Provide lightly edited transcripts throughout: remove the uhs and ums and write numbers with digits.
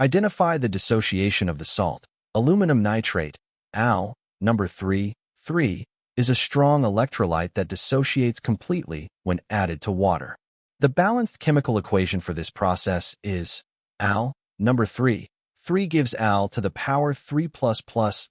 Identify the dissociation of the salt. Aluminum nitrate, Al, number 3, 3, is a strong electrolyte that dissociates completely when added to water. The balanced chemical equation for this process is Al, number 3, 3 gives Al to the power 3 plus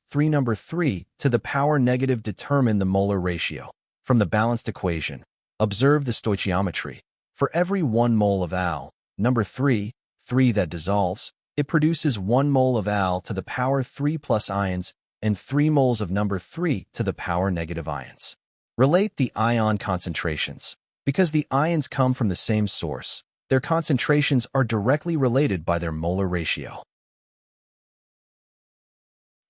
3 number 3 to the power negative. Determine the molar ratio. From the balanced equation, observe the stoichiometry. For every 1 mole of Al, number 3, 3 that dissolves, it produces 1 mole of Al to the power 3 plus ions and 3 moles of number 3 to the power negative ions. Relate the ion concentrations. Because the ions come from the same source, their concentrations are directly related by their molar ratio.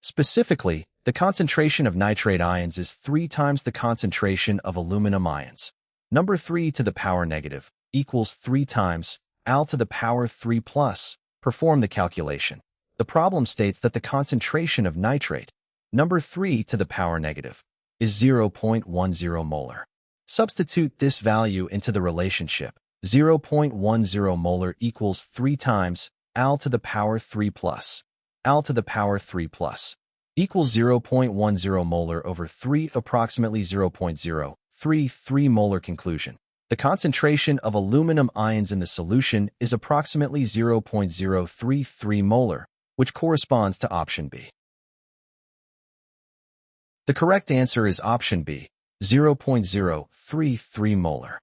Specifically, the concentration of nitrate ions is 3 times the concentration of aluminum ions. Number 3 to the power negative equals 3 times Al to the power 3 plus. Perform the calculation. The problem states that the concentration of nitrate, number 3 to the power negative, is 0.10 molar. Substitute this value into the relationship. 0.10 molar equals 3 times Al to the power 3 plus. Al to the power 3 plus equals 0.10 molar over 3, approximately 0.033 molar. Conclusion. The concentration of aluminum ions in the solution is approximately 0.033 molar, which corresponds to option B. The correct answer is option B, 0.033 molar.